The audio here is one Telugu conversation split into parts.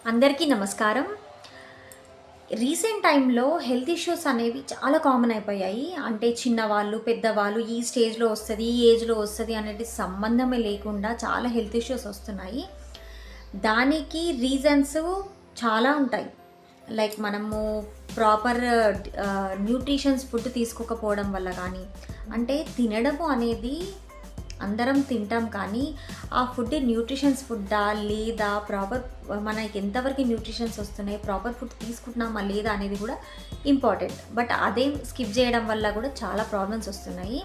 అందరికీ నమస్కారం. రీసెంట్ టైమ్‌లో హెల్త్ ఇష్యూస్ అనేవి చాలా కామన్ అయిపోయాయి. అంటే చిన్నవాళ్ళు, పెద్దవాళ్ళు ఈ స్టేజ్‌లో వస్తది, ఈ ఏజ్‌లో వస్తది అనేది సంబంధమే లేకుండా చాలా హెల్త్ ఇష్యూస్ వస్తున్నాయి. దానికి రీజన్స్ చాలా ఉంటాయి. లైక్ మనము ప్రాపర్ న్యూట్రిషన్స్ ఫుడ్ తీసుకోకపోవడం వల్ల గానీ, అంటే తినడము అనేది అందరం తింటాం కానీ ఆ ఫుడ్ న్యూట్రిషన్స్ ఫుడ్డా లేదా ప్రాపర్ మనకి ఎంతవరకు న్యూట్రిషన్స్ వస్తున్నాయి, ప్రాపర్ ఫుడ్ తీసుకుంటున్నామా లేదా అనేది కూడా ఇంపార్టెంట్. బట్ అదే స్కిప్ చేయడం వల్ల కూడా చాలా ప్రాబ్లమ్స్ వస్తున్నాయి.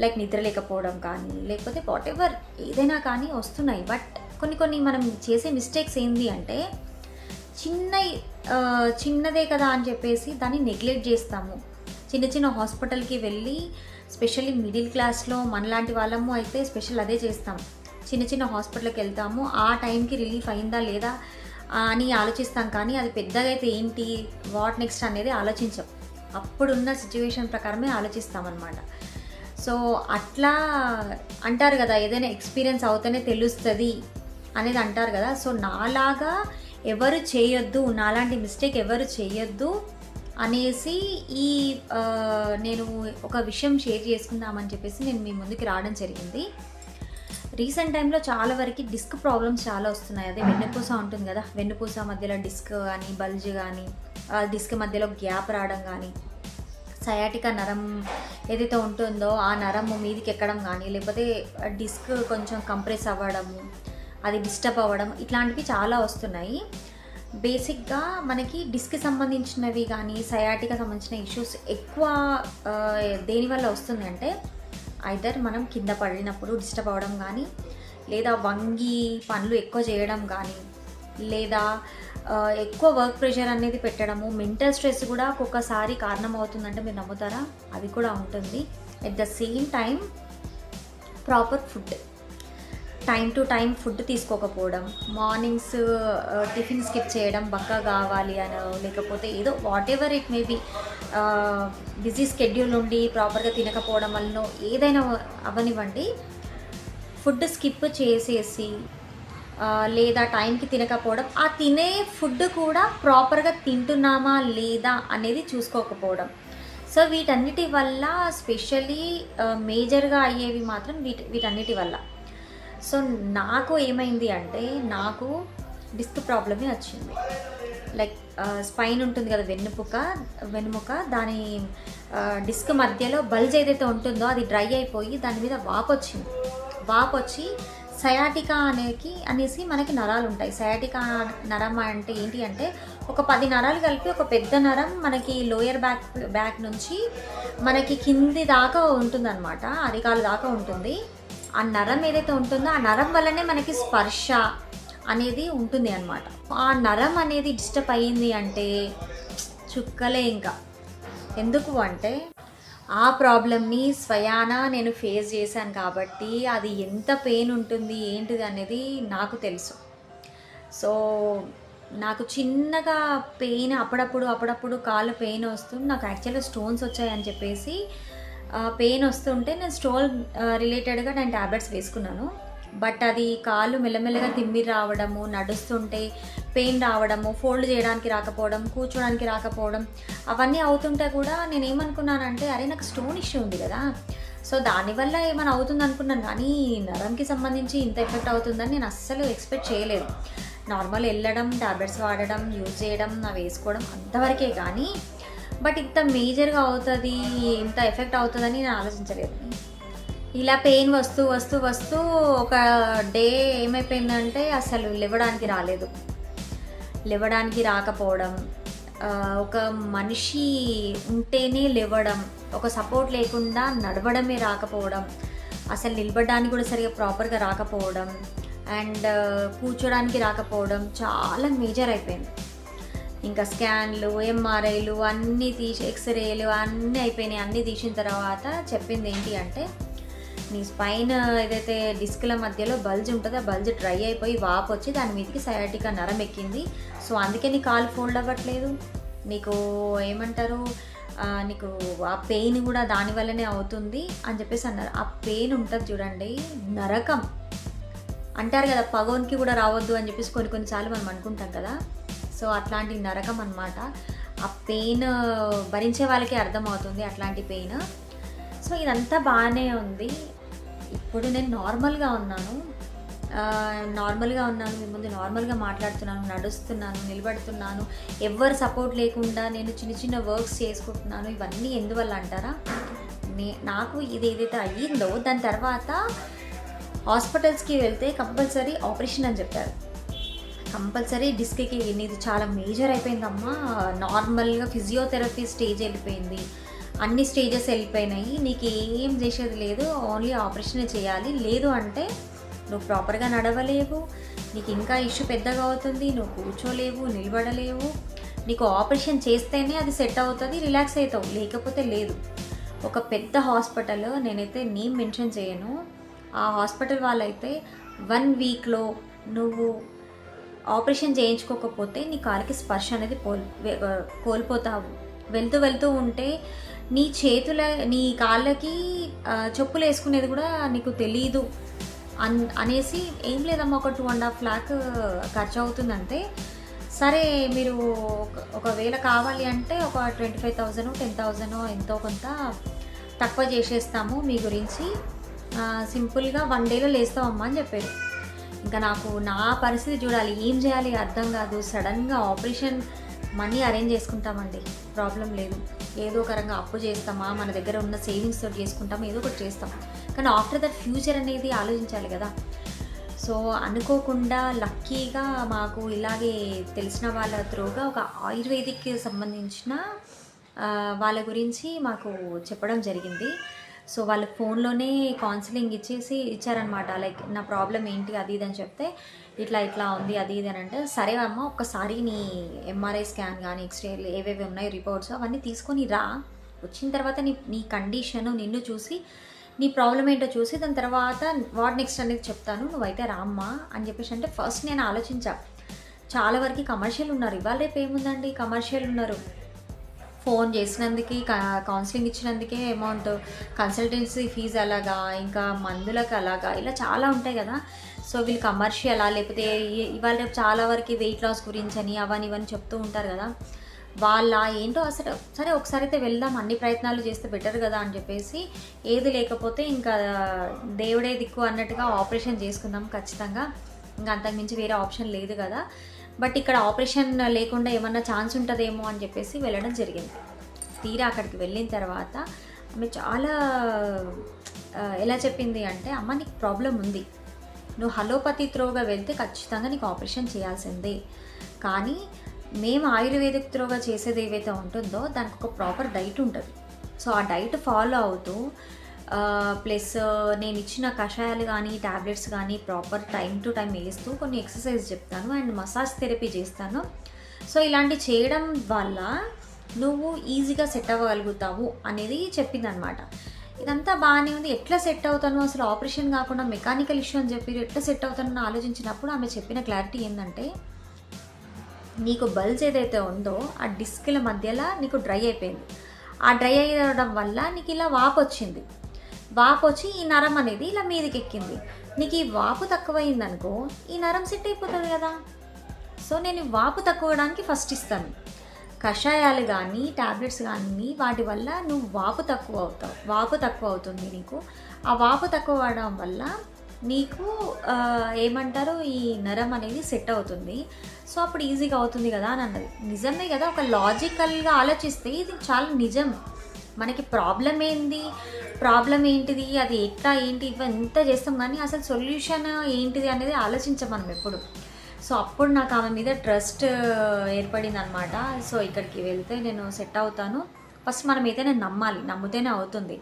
లైక్ నిద్ర లేకపోవడం కానీ లేకపోతే వాటెవర్ ఏదైనా కానీ వస్తున్నాయి. బట్ కొన్ని మనం చేసే మిస్టేక్స్ ఏంటి అంటే చిన్నయి చిన్నదే కదా అని చెప్పేసి దాన్ని నెగ్లెక్ట్ చేస్తాము. చిన్న హాస్పిటల్‌కి వెళ్ళి స్పెషల్లీ మిడిల్ క్లాస్‌లో మనలాంటి వాళ్ళము అయితే స్పెషల్ అదే చేస్తాం. చిన్న హాస్పిటల్‌కి వెళ్తాము. ఆ టైంకి రిలీఫ్ అయిందా లేదా అని ఆలోచిస్తాం కానీ అది పెద్దగా అయితే ఏంటి, వాట్ నెక్స్ట్ అనేది ఆలోచించం. అప్పుడున్న సిట్యుయేషన్ ప్రకారమే ఆలోచిస్తామన్నమాట. సో అట్లా అంటారు కదా, ఏదైనా ఎక్స్‌పీరియన్స్ అవుతేనే తెలుస్తది అనేది అంటారు కదా. సో నాలాగా ఎవరు చేయొద్దు, నాలాంటి మిస్టేక్ ఎవరు చేయొద్దు అనేసి ఈ నేను ఒక విషయం షేర్ చేసుకుందామని చెప్పేసి నేను మీ ముందుకి రావడం జరిగింది. రీసెంట్ టైంలో చాలా వరకు డిస్క్ ప్రాబ్లమ్స్ చాలా వస్తున్నాయి. అదే వెన్నుపూస ఉంటుంది కదా, వెన్నుపూస మధ్యలో డిస్క్ కానీ బల్జ్ కానీ, డిస్క్ మధ్యలో గ్యాప్ రావడం కానీ, సయాటికా నరం ఏదైతే ఉంటుందో ఆ నరము మీదికి ఎక్కడం కానీ, లేకపోతే డిస్క్ కొంచెం కంప్రెస్ అవ్వడము, అది డిస్టర్బ్ అవ్వడం, ఇట్లాంటివి చాలా వస్తున్నాయి. బేసిక్గా మనకి డిస్క్కి సంబంధించినవి కానీ సయాటికా సంబంధించిన ఇష్యూస్ ఎక్కువ దేనివల్ల వస్తుంది అంటే ఐదర్ మనం కింద పడినప్పుడు డిస్టర్బ్ అవ్వడం కానీ, లేదా వంగి పనులు ఎక్కువ చేయడం కానీ, లేదా ఎక్కువ వర్క్ ప్రెషర్ అనేది పెట్టడము, మెంటల్ స్ట్రెస్ కూడా ఒక్కొక్కసారి కారణం అవుతుందంటే మీరు నమ్ముతారా, అది కూడా ఉంటుంది. At the same time proper food, time to time food తీసుకోకపోవడం, మార్నింగ్స్ టిఫిన్ స్కిప్ చేయడం, బక్క కావాలి అనో లేకపోతే ఏదో whatever it may be busy schedule ఉండి ప్రాపర్గా తినకపోవడం వల్లనో ఏదైనా అవనివ్వండి, ఫుడ్ స్కిప్ చేసేసి లేదా టైంకి తినకపోవడం, ఆ తినే ఫుడ్ కూడా ప్రాపర్గా తింటున్నామా లేదా అనేది చూసుకోకపోవడం. సో వీటన్నిటి వల్ల స్పెషల్లీ మేజర్గా అయ్యేవి మాత్రం వీటన్నిటి వల్ల. సో నాకు ఏమైంది అంటే నాకు డిస్క్ ప్రాబ్లమే వచ్చింది. లైక్ స్పైన్ ఉంటుంది కదా, వెన్నుముక దాని డిస్క్ మధ్యలో బల్జ్ ఏదైతే ఉంటుందో అది డ్రై అయిపోయి దాని మీద వాపు వచ్చి సయాటికా అనేసి మనకి నరాలు ఉంటాయి. సయాటికా నరం అంటే ఏంటి అంటే ఒక 10 నరాలు కలిపి ఒక పెద్ద నరం మనకి లోయర్ బ్యాక్ నుంచి మనకి కింది దాకా ఉంటుందన్నమాట, అరికాలు దాకా ఉంటుంది. ఆ నరం ఏదైతే ఉంటుందో ఆ నరం వల్లనే మనకి స్పర్శ అనేది ఉంటుంది అన్నమాట. ఆ నరం అనేది డిస్టర్బ్ అయ్యింది అంటే చుక్కలే ఇంకా. ఎందుకు అంటే ఆ ప్రాబ్లమ్ని స్వయాన నేను ఫేస్ చేశాను కాబట్టి అది ఎంత పెయిన్ ఉంటుంది ఏంటిది అనేది నాకు తెలుసు. సో నాకు చిన్నగా పెయిన్ అప్పుడప్పుడు కాళ్ళు పెయిన్ వస్తుంది. నాకు యాక్చువల్గా స్టోన్స్ వచ్చాయని చెప్పేసి పెయిన్ వస్తుంటే నేను స్టోన్ రిలేటెడ్గా నేను ట్యాబ్లెట్స్ వేసుకున్నాను. బట్ అది కాళ్ళు మెల్లమెల్లగా తిమ్మిరి రావడము, నడుస్తుంటే పెయిన్ రావడము, ఫోల్డ్ చేయడానికి రాకపోవడం, కూర్చోడానికి రాకపోవడం, అవన్నీ అవుతుంటే కూడా నేను ఏమనుకున్నానంటే అరే నాకు స్టోన్ ఇష్యూ ఉంది కదా, సో దానివల్ల ఏమైనా అవుతుంది అనుకున్నాను. కానీ నరంకి సంబంధించి ఇంత ఎఫెక్ట్ అవుతుందని నేను అస్సలు ఎక్స్పెక్ట్ చేయలేదు. నార్మల్ వెళ్ళడం, ట్యాబ్లెట్స్ వాడడం, యూజ్ చేయడం, వేసుకోవడం అంతవరకే. కానీ బట్ ఇంత మేజర్గా అవుతుంది, ఇంత ఎఫెక్ట్ అవుతుందని నేను ఆలోచించలేదు. ఇలా పెయిన్ వస్తూ ఒక డే ఏమైపోయిందంటే అసలు లేవడానికి రాకపోవడం, ఒక మనిషి ఉంటేనే లేవడం, ఒక సపోర్ట్ లేకుండా నడవడమే రాకపోవడం, అసలు నిలబడడానికి కూడా సరిగా ప్రాపర్గా రాకపోవడం, అండ్ కూర్చోడానికి రాకపోవడం చాలా మేజర్ అయిపోయింది. ఇంకా స్కాన్లు, ఎంఆర్ఐలు అన్నీ ఎక్స్రేలు అన్నీ అయిపోయినాయి. అన్నీ తీసిన తర్వాత చెప్పింది ఏంటి అంటే నీ స్పైన్ ఏదైతే డిస్క్ల మధ్యలో బల్జ్ ఉంటుందో ఆ బల్జ్ డ్రై అయిపోయి వాపు వచ్చి దాని మీదకి సయాటికా నరం ఎక్కింది. సో అందుకే నీ కాలు ఫోల్డ్ అవ్వట్లేదు, నీకు ఏమంటారు, నీకు ఆ పెయిన్ కూడా దానివల్లనే అవుతుంది అని చెప్పేసి అన్నారు. ఆ పెయిన్ ఉంటుంది చూడండి, నరకం. అంటారు కదా, పగోనికి కూడా రావద్దు అని చెప్పేసి కొన్నిసార్లు మనం అనుకుంటాం కదా. సో అట్లాంటి నరకం అనమాట. ఆ పెయిన్ భరించే వాళ్ళకి అర్థమవుతుంది అట్లాంటి పెయిన్. సో ఇదంతా బాగానే ఉంది. ఇప్పుడు నేను నార్మల్గా ఉన్నాను, మీ ముందు నార్మల్గా మాట్లాడుతున్నాను, నడుస్తున్నాను, నిలబడుతున్నాను. ఎవ్వరు సపోర్ట్ లేకుండా నేను చిన్న చిన్న వర్క్స్ చేసుకుంటున్నాను. ఇవన్నీ ఎందువల్ల అంటారా, నాకు ఇది ఏదైతే అయ్యిందో దాని తర్వాత హాస్పిటల్స్కి వెళ్తే కంపల్సరీ ఆపరేషన్ అని చెప్పారు. కంపల్సరీ డిస్క్కి ఇది చాలా మేజర్ అయిపోయిందమ్మా, నార్మల్గా ఫిజియోథెరపీ స్టేజ్ వెళ్ళిపోయింది, అన్ని స్టేజెస్ వెళ్ళిపోయినాయి, నీకు ఏం చేసేది లేదు, ఓన్లీ ఆపరేషన్ చేయాలి, లేదు అంటే నువ్వు ప్రాపర్గా నడవలేవు, నీకు ఇంకా ఇష్యూ పెద్దగా అవుతుంది, నువ్వు కూర్చోలేవు, నిలబడలేవు, నీకు ఆపరేషన్ చేస్తేనే అది సెట్ అవుతుంది, రిలాక్స్ అవుతావు, లేకపోతే లేదు. ఒక పెద్ద హాస్పిటల్, నేనైతే నేమ్ మెన్షన్ చేయను, ఆ హాస్పిటల్ వాళ్ళైతే 1 వీక్లో నువ్వు ఆపరేషన్ చేయించుకోకపోతే నీ కాలికి స్పర్శ అనేది కోల్పోతావు. వెళ్తూ ఉంటే నీ కాళ్ళకి చెప్పులు వేసుకునేది కూడా నీకు తెలీదు అనేసి, ఏం లేదమ్మా ఒక 2.5 lakh ఖర్చు అవుతుందంటే, సరే మీరు ఒకవేళ కావాలి అంటే ఒక 25,000 10,000 ఎంతో కొంత తక్కువ చేసేస్తాము మీ గురించి, సింపుల్గా 1 dayలో లేస్తామమ్మా అని చెప్పారు. ఇంకా నాకు నా పరిస్థితి చూడాలి, ఏం చేయాలి అర్థం కాదు. సడన్గా ఆపరేషన్ మనీ అరేంజ్ చేసుకుంటామండి, ప్రాబ్లం లేదు, ఏదో ఒక రకంగా అప్పు చేస్తామా, మన దగ్గర ఉన్న సేవింగ్స్ తోటి చేసుకుంటామా, ఏదో ఒకటి చేస్తాం. కానీ ఆఫ్టర్ దట్ ఫ్యూచర్ అనేది ఆలోచించాలి కదా. సో అనుకోకుండా లక్కీగా మాకు ఇలాగే తెలిసిన వాళ్ళ త్రూగా ఒక ఆయుర్వేదిక్కి సంబంధించిన వాళ్ళ గురించి మాకు చెప్పడం జరిగింది. సో వాళ్ళు ఫోన్లోనే కౌన్సిలింగ్ ఇచ్చారనమాట. లైక్ నా ప్రాబ్లం ఏంటి అది ఇది అని చెప్తే, ఇట్లా ఉంది అది ఇది అని అంటే, సరే అమ్మ ఒక్కసారి నీ ఎంఆర్ఐ స్కాన్ కానీ ఎక్స్రేలు ఏవేవి ఉన్నాయి రిపోర్ట్స్ అవన్నీ తీసుకొని రా, వచ్చిన తర్వాత నీ కండిషను నిన్ను చూసి నీ ప్రాబ్లం ఏంటో చూసి దాని తర్వాత వాట్ నెక్స్ట్ అనేది చెప్తాను, నువ్వైతే రామ్మా అని చెప్పేసి అంటే, ఫస్ట్ నేను ఆలోచించా. చాలా వరకు కమర్షియల్ ఉన్నారు, ఇవాళ రేపు ఏముందండి కమర్షియల్ ఉన్నారు, ఫోన్ చేసినందుకు కౌన్సిలింగ్ ఇచ్చినందుకే అమౌంట్, కన్సల్టెన్సీ ఫీజు అలాగా, ఇంకా మందులకు అలాగా, ఇలా చాలా ఉంటాయి కదా. సో వీళ్ళు కమర్షియలా, లేకపోతే ఇవాళ రేపు చాలా వరకు వెయిట్ లాస్ గురించి అని అవన్నీ ఇవన్నీ చెప్తూ ఉంటారు కదా, వాళ్ళ ఏంటో అసలు. సరే ఒకసారి అయితే వెళ్దాం, అన్ని ప్రయత్నాలు చేస్తే బెటర్ కదా అని చెప్పేసి, ఏది లేకపోతే ఇంకా దేవుడే దిక్కు అన్నట్టుగా ఆపరేషన్ చేసుకుందాం ఖచ్చితంగా, ఇంకా అంతకుమించి వేరే ఆప్షన్ లేదు కదా. బట్ ఇక్కడ ఆపరేషన్ లేకుండా ఏమన్నా ఛాన్స్ ఉంటుందేమో అని చెప్పేసి వెళ్ళడం జరిగింది. తీరా అక్కడికి వెళ్ళిన తర్వాత ఆమె చాలా ఎలా చెప్పింది అంటే, అమ్మ నీకు ప్రాబ్లం ఉంది, నువ్వు అలోపతి త్రోగా వెళ్తే ఖచ్చితంగా నీకు ఆపరేషన్ చేయాల్సిందే, కానీ మేము ఆయుర్వేదిక్ త్రోగా చేసేది ఏవైతే ఉంటుందో దానికి ఒక ప్రాపర్ డైట్ ఉంటుంది. సో ఆ డైట్ ఫాలో అవుతూ ప్లస్ నేను ఇచ్చిన కషాయాలు కానీ ట్యాబ్లెట్స్ కానీ ప్రాపర్ టైం టు టైం వేస్తూ కొన్ని ఎక్సర్సైజ్ చెప్తాను అండ్ మసాజ్ థెరపీ చేస్తాను. సో ఇలాంటి చేయడం వల్ల నువ్వు ఈజీగా సెట్ అవ్వగలుగుతావు అనేది చెప్పిందనమాట. ఇదంతా బాగానే ఉంది, ఎట్లా సెట్ అవుతాను అసలు, ఆపరేషన్ కాకుండా మెకానికల్ ఇష్యూ అని చెప్పి ఎట్లా సెట్ అవుతానని ఆలోచించినప్పుడు ఆమె చెప్పిన క్లారిటీ ఏంటంటే, నీకు బల్జ్ ఏదైతే ఉందో ఆ డిస్క్ల మధ్యలో నీకు డ్రై అయిపోయింది, ఆ డ్రై అయ్యడం వల్ల నీకు ఇలా వాపు వచ్చింది, వాపు వచ్చి ఈ నరం అనేది ఇలా మీదకి ఎక్కింది. నీకు ఈ వాపు తక్కువైందనుకో ఈ నరం సెట్ అయిపోతుంది కదా. సో నేను వాపు తక్కువడానికి ఫస్ట్ ఇస్తాను కషాయాలు కానీ ట్యాబ్లెట్స్ కానీ, వాటి వల్ల నువ్వు వాపు తక్కువ అవుతుంది నీకు. ఆ వాపు తక్కువ అవడం వల్ల నీకు ఏమంటారు, ఈ నరం అనేది సెట్ అవుతుంది. సో అప్పుడు ఈజీగా అవుతుంది కదా అని అన్నది. నిజమే కదా, ఒక లాజికల్గా ఆలోచిస్తే ఇది చాలా నిజం. మనకి ప్రాబ్లం ఏంటిది, అది ఎట్లా ఏంటి ఇవంతా చేస్తాం, కానీ అసలు సొల్యూషన్ ఏంటిది అనేది ఆలోచించాం మనం ఎప్పుడు. సో అప్పుడు నాకు ఆమె మీద ట్రస్ట్ ఏర్పడింది అనమాట. సో ఇక్కడికి వెళ్తే నేను సెట్ అవుతాను, ఫస్ట్ మనం ఏదైనా నమ్మాలి, నమ్మితేనే అవుతుంది.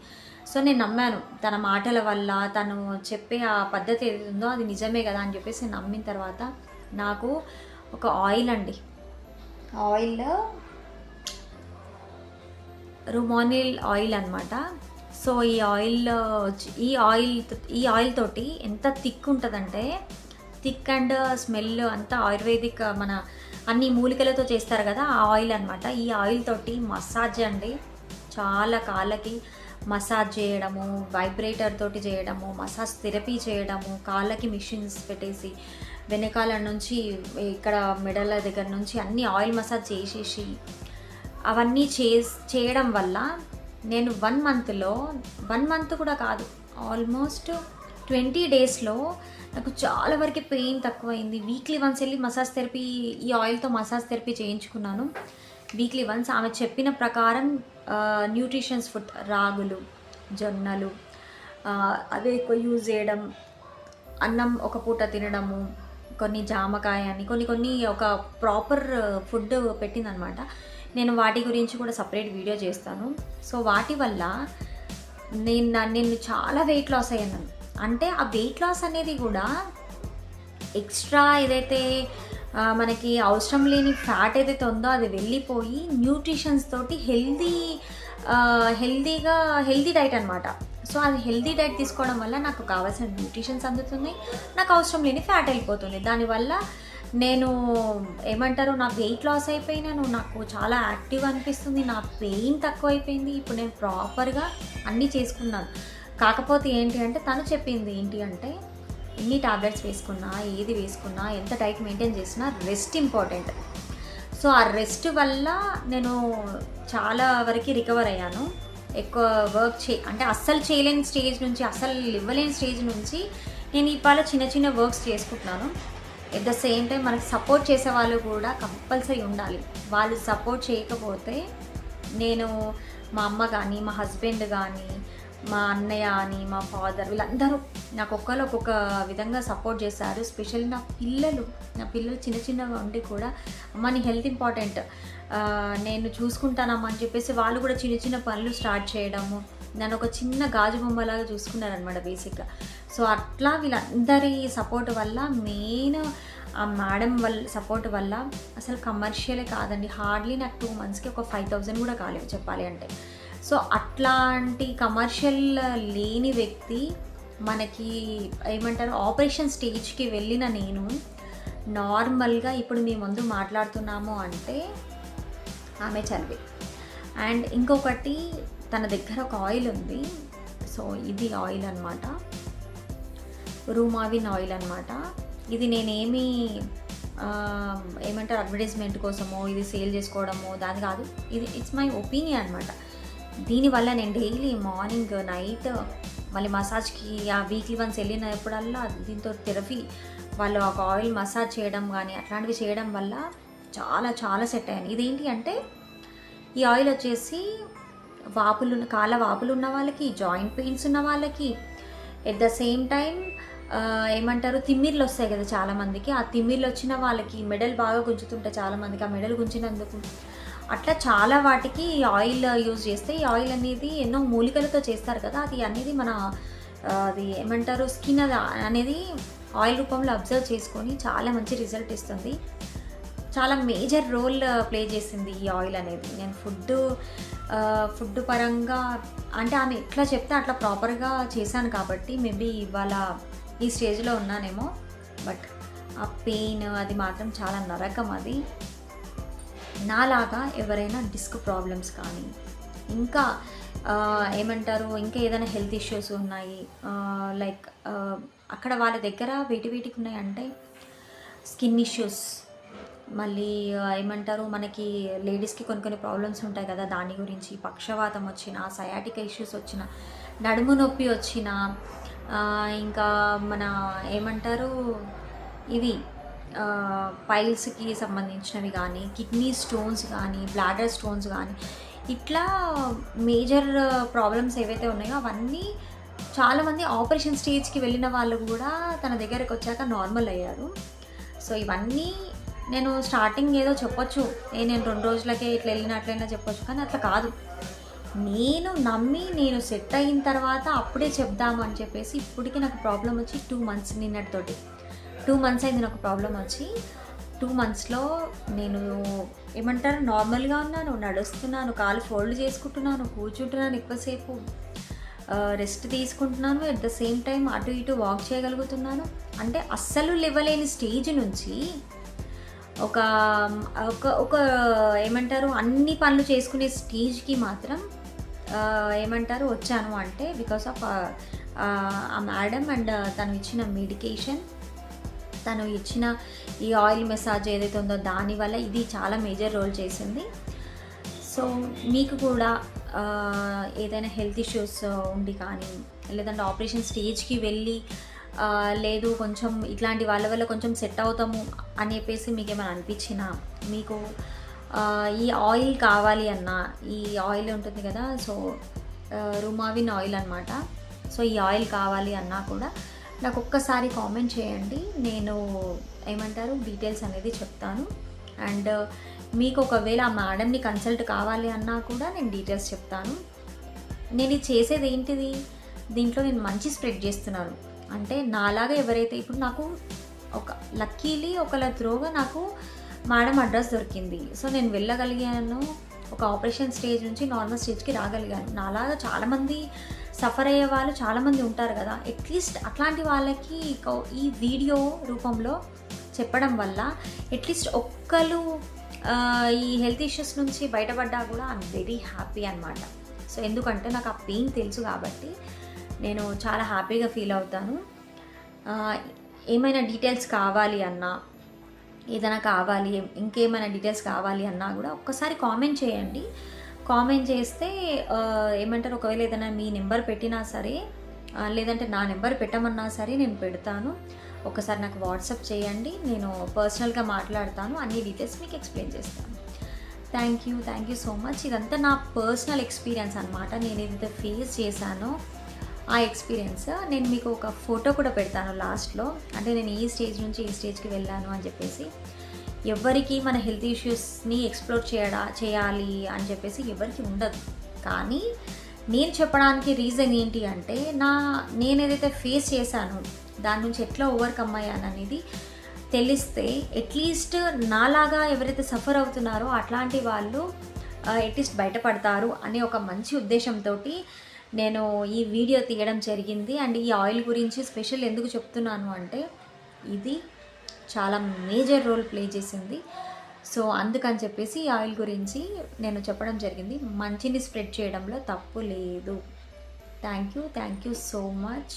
సో నేను నమ్మాను, తన మాటల వల్ల తను చెప్పే ఆ పద్ధతి ఏది ఉందో అది నిజమే కదా అని చెప్పేసి నమ్మిన తర్వాత నాకు ఒక ఆయిల్ అండి, ఆయిల్ రుమానిల్ ఆయిల్ అనమాట. సో ఈ ఆయిల్ తోటి ఎంత థిక్ ఉంటుందంటే, థిక్ అండ్ స్మెల్ అంతా ఆయుర్వేదిక్ మన అన్ని మూలికలతో చేస్తారు కదా ఆ ఆయిల్ అనమాట. ఈ ఆయిల్ తోటి మసాజ్ అండి, చాలా కాళ్ళకి మసాజ్ చేయడము, వైబ్రేటర్ తోటి చేయడము, మసాజ్ థెరపీ చేయడము, కాళ్ళకి మిషన్స్ పెట్టేసి వెనకాల నుంచి ఇక్కడ మెడల దగ్గర నుంచి అన్ని ఆయిల్ మసాజ్ చేసేసి అవన్నీ చేయడం వల్ల నేను 1 మంత్లో, 1 మంత్ కూడా కాదు, ఆల్మోస్ట్ 20 డేస్లో నాకు చాలా వరకు పెయిన్ తక్కువైంది. వీక్లీ వన్స్ వెళ్ళి మసాజ్ థెరపీ, ఈ ఆయిల్తో మసాజ్ థెరపీ చేయించుకున్నాను. వీక్లీ వన్స్ ఆమె చెప్పిన ప్రకారం న్యూట్రిషన్స్ ఫుడ్, రాగులు, జొన్నలు అవే ఎక్కువ యూజ్ చేయడం, అన్నం ఒక పూట తినడము, కొన్ని జామకాయ అని కొన్ని ఒక ప్రాపర్ ఫుడ్ పెట్టిందనమాట. నేను వాటి గురించి కూడా సపరేట్ వీడియో చేస్తాను. సో వాటి వల్ల నేను చాలా వెయిట్ లాస్ అయ్యాను. అంటే ఆ వెయిట్ లాస్ అనేది కూడా ఎక్స్ట్రా ఏదైతే మనకి అవసరం లేని ఫ్యాట్ ఏదైతే ఉందో అది వెళ్ళిపోయి న్యూట్రిషన్స్ తోటి హెల్దీ డైట్ అనమాట. సో అది హెల్దీ డైట్ తీసుకోవడం వల్ల నాకు కావాల్సిన న్యూట్రిషన్స్ అందుతున్నాయి, నాకు అవసరం లేని ఫ్యాట్ వెళ్ళిపోతుంది. దానివల్ల నేను నా వెయిట్ లాస్ అయిపోయినాను, నాకు చాలా యాక్టివ్గా అనిపిస్తుంది, నా పెయిన్ తక్కువ అయిపోయింది. ఇప్పుడు నేను ప్రాపర్గా అన్నీ చేసుకున్నాను. కాకపోతే ఏంటి అంటే తను చెప్పింది ఏంటి అంటే, ఎన్ని టాబ్లెట్స్ వేసుకున్నా, ఏది వేసుకున్నా, ఎంత డైట్ మెయింటైన్ చేసినా రెస్ట్ ఇంపార్టెంట్. సో ఆ రెస్ట్ వల్ల నేను చాలా వరకు రికవర్ అయ్యాను. ఎక్కువ వర్క్ అంటే అస్సలు చేయలేని స్టేజ్ నుంచి, అస్సలు ఇవ్వలేని స్టేజ్ నుంచి నేను ఇవాళ చిన్న వర్క్స్ చేసుకుంటున్నాను. ఎట్ ద సేమ్ టైం మనకి సపోర్ట్ చేసే వాళ్ళు కూడా కంపల్సరీ ఉండాలి. వాళ్ళు సపోర్ట్ చేయకపోతే నేను, మా అమ్మ కానీ, మా హస్బెండ్ కానీ, మా అన్నయ్య అని, మా ఫాదర్, వీళ్ళందరూ నాకు ఒక్కొక్క విధంగా సపోర్ట్ చేశారు. స్పెషల్లీ నా పిల్లలు చిన్నగా ఉండి కూడా అమ్మ నీ హెల్త్ ఇంపార్టెంట్, నేను చూసుకుంటానమ్మా అని చెప్పేసి వాళ్ళు కూడా చిన్న పనులు స్టార్ట్ చేయడము, నన్ను ఒక చిన్న గాజు బొమ్మలాగా చూసుకున్నారనమాట బేసిక్గా. సో అట్లా వీళ్ళందరి సపోర్ట్ వల్ల, మెయిన్ ఆ మేడం వల్ల సపోర్ట్ వల్ల, అసలు కమర్షియలే కాదండి, హార్డ్లీ నాకు 2 మంత్స్కి ఒక 5,000 కూడా కాలేదు చెప్పాలి అంటే. సో అట్లాంటి కమర్షియల్ లేని వ్యక్తి మనకి ఆపరేషన్ స్టేజ్కి వెళ్ళిన నేను నార్మల్గా ఇప్పుడు మీ ముందు మాట్లాడుతున్నాము అంటే ఆమె చదివే. అండ్ ఇంకొకటి, తన దగ్గర ఒక ఆయిల్ ఉంది. సో ఇది ఆయిల్ అనమాట, రూమావిన్ ఆయిల్ అనమాట. ఇది నేనేమి అడ్వర్టైజ్మెంట్ కోసమో, ఇది సేల్ చేసుకోవడమో దాని కాదు, ఇది ఇట్స్ మై ఒపీనియన్ అనమాట. దీనివల్ల నేను డైలీ మార్నింగ్, నైట్, మళ్ళీ మసాజ్కి ఆ వీక్లీ వన్స్ వెళ్ళినప్పుడల్లా దీంతో థెరపీ, వాళ్ళు ఒక ఆయిల్ మసాజ్ చేయడం కానీ అట్లాంటివి చేయడం వల్ల చాలా సెట్ అయ్యాను. ఇదేంటి అంటే, ఈ ఆయిల్ వచ్చేసి కాళ్ళ వాపులు ఉన్న వాళ్ళకి, జాయింట్ పెయిన్స్ ఉన్న వాళ్ళకి, ఎట్ ద సేమ్ టైం తిమ్మిర్లు వస్తాయి కదా చాలామందికి, ఆ తిమ్మిర్లు వచ్చిన వాళ్ళకి, మెడలు బాగా గుంజుతుంటాయి చాలామందికి, ఆ మెడలు గుంజినందుకు, అట్లా చాలా వాటికి ఈ ఆయిల్ యూజ్ చేస్తే, ఈ ఆయిల్ అనేది ఎన్నో మూలికలతో చేస్తారు కదా, అది అనేది మన స్కిన్ అనేది ఆయిల్ రూపంలో అబ్జర్వ్ చేసుకొని చాలా మంచి రిజల్ట్ ఇస్తుంది. చాలా మేజర్ రోల్ ప్లే చేసింది ఈ ఆయిల్ అనేది. నేను ఫుడ్ పరంగా అంటే ఆమె ఎట్లా చెప్తే అట్లా ప్రాపర్గా చేశాను కాబట్టి మేబీ ఇవాళ ఈ స్టేజ్లో ఉన్నానేమో. బట్ ఆ పెయిన్ అది మాత్రం చాలా నరకం. అది నాలాగా ఎవరైనా డిస్క్ ప్రాబ్లమ్స్ కానీ, ఇంకా ఇంకా ఏదైనా హెల్త్ ఇష్యూస్ ఉన్నాయి, లైక్ అక్కడ వాళ్ళ దగ్గర వీటికి ఉన్నాయంటే స్కిన్ ఇష్యూస్, మళ్ళీ మనకి లేడీస్కి కొన్ని ప్రాబ్లమ్స్ ఉంటాయి కదా, దాని గురించి పక్షవాతం వచ్చిన, సయాటిక ఇష్యూస్ వచ్చిన, నడుము నొప్పి వచ్చిన, ఇంకా మన ఇవి పైల్స్కి సంబంధించినవి కానీ, కిడ్నీ స్టోన్స్ కానీ, బ్లాడర్ స్టోన్స్ కానీ, ఇట్లా మేజర్ ప్రాబ్లమ్స్ ఏవైతే ఉన్నాయో అవన్నీ చాలామంది ఆపరేషన్ స్టేజ్కి వెళ్ళిన వాళ్ళు కూడా తన దగ్గరకు వచ్చాక నార్మల్ అయ్యారు. సో ఇవన్నీ నేను స్టార్టింగ్ ఏదో చెప్పొచ్చు, నేను 2 రోజులకే ఇట్లా వెళ్ళినట్లయినా చెప్పొచ్చు, కానీ అట్లా కాదు. నేను నమ్మి నేను సెట్ అయిన తర్వాత అప్పుడే చెప్దాము అని చెప్పేసి, ఇప్పటికీ నాకు ప్రాబ్లం వచ్చి 2 మంత్స్, నిన్నటితోటి 2 మంత్స్ అయింది నాకు ప్రాబ్లం వచ్చి. 2 మంత్స్లో నేను నార్మల్గా ఉన్నాను, నడుస్తున్నాను, కాలు ఫోల్డ్ చేసుకుంటున్నాను, కూర్చుంటున్నాను, ఎక్కువసేపు రెస్ట్ తీసుకుంటున్నాను, ఎట్ ద సేమ్ టైం అటు ఇటు వాక్ చేయగలుగుతున్నాను. అంటే అస్సలు లేవలేని స్టేజ్ నుంచి ఒక ఒక అన్ని పనులు చేసుకునే స్టేజ్కి మాత్రం ఏమంటారు వచ్చాను అంటే బికాస్ ఆఫ్ ఆ మేడం అండ్ తను ఇచ్చిన మెడికేషన్, తను ఇచ్చిన ఈ ఆయిల్ మసాజ్ ఏదైతే ఉందో దానివల్ల ఇది చాలా మేజర్ రోల్ చేసింది. సో మీకు కూడా ఏదైనా హెల్త్ ఇష్యూస్ ఉండి కానీ, లేదంటే ఆపరేషన్ స్టేజ్కి వెళ్ళి లేదు కొంచెం ఇట్లాంటి వాళ్ళ వల్ల కొంచెం సెట్ అవుతాము అని చెప్పేసి మీకు ఏమైనా అనిపించినా, మీకు ఈ ఆయిల్ కావాలి అన్నా, ఈ ఆయిల్ ఉంటుంది కదా, సో రుమావిన్ ఆయిల్ అనమాట. సో ఈ ఆయిల్ కావాలి అన్నా కూడా నాకు ఒక్కసారి కామెంట్ చేయండి, నేను ఏమంటారు డీటెయిల్స్ అనేది చెప్తాను. అండ్ మీకు ఒకవేళ ఆ మేడంని కన్సల్ట్ కావాలి అన్నా కూడా నేను డీటెయిల్స్ చెప్తాను. నేను ఇది చేసేది ఏంటిది, దీంట్లో నేను మంచి స్ప్రెడ్ చేస్తున్నాను. అంటే నాలాగా ఎవరైతే ఇప్పుడు నాకు ఒక లక్కీలీ ఒకళ్ళ త్రోగా నాకు మేడం అడ్రస్ దొరికింది. సో నేను వెళ్ళగలిగాను, ఒక ఆపరేషన్ స్టేజ్ నుంచి నార్మల్ స్టేజ్కి రాగలిగాను. నాలాగా చాలామంది సఫర్ అయ్యే వాళ్ళు చాలామంది ఉంటారు కదా, అట్లీస్ట్ అట్లాంటి వాళ్ళకి ఈ వీడియో రూపంలో చెప్పడం వల్ల అట్లీస్ట్ ఒక్కరు ఈ హెల్త్ ఇష్యూస్ నుంచి బయటపడ్డా కూడా ఐఎమ్ వెరీ హ్యాపీ అనమాట. సో ఎందుకంటే నాకు ఆ పెయిన్ తెలుసు కాబట్టి నేను చాలా హ్యాపీగా ఫీల్ అవుతాను. ఏమైనా డీటెయిల్స్ కావాలి అన్నా, ఏదైనా కావాలి, ఇంకేమైనా డీటెయిల్స్ కావాలి అన్నా కూడా ఒక్కసారి కామెంట్ చేయండి. కామెంట్ చేస్తే ఏమంటారు, ఒకవేళ ఏదైనా మీ నెంబర్ పెట్టినా సరే, లేదంటే నా నెంబర్ పెట్టమన్నా సరే నేను పెడతాను. ఒకసారి నాకు వాట్సాప్ చేయండి, నేను పర్సనల్గా మాట్లాడతాను, అన్ని డీటెయిల్స్ మీకు ఎక్స్ప్లెయిన్ చేస్తాను. Thank you so much. ఇదంతా నా పర్సనల్ ఎక్స్పీరియన్స్ అనమాట. నేను ఏదైతే ఫేస్ చేశానో ఆ ఎక్స్పీరియన్స్ నేను మీకు ఒక ఫోటో కూడా పెడతాను లాస్ట్లో. అంటే నేను ఈ స్టేజ్ నుంచి ఈ స్టేజ్కి వెళ్ళాను అని చెప్పేసి. ఎవరికి మన హెల్త్ ఇష్యూస్ని ఎక్స్ప్లోర్ చేయాలి అని చెప్పేసి ఎవరికి ఉండదు. కానీ నేను చెప్పడానికి రీజన్ ఏంటి అంటే, నేను ఏదైతే ఫేస్ చేశానో దాని నుంచి ఎట్లా ఓవర్కమ్ అయ్యాను అనేది తెలిస్తే అట్లీస్ట్ నాలాగా ఎవరైతే సఫర్ అవుతున్నారో అట్లాంటి వాళ్ళు అట్లీస్ట్ బయటపడతారు అనే ఒక మంచి ఉద్దేశంతో నేను ఈ వీడియో తీయడం జరిగింది. అండ్ ఈ ఆయిల్ గురించి స్పెషల్ ఎందుకు చెప్తున్నాను అంటే, ఇది చాలా మేజర్ రోల్ ప్లే చేసింది. సో అందుకని చెప్పేసి ఈ ఆయిల్ గురించి నేను చెప్పడం జరిగింది. మంచిని స్ప్రెడ్ చేయడంలో తప్పు లేదు. Thank you so much.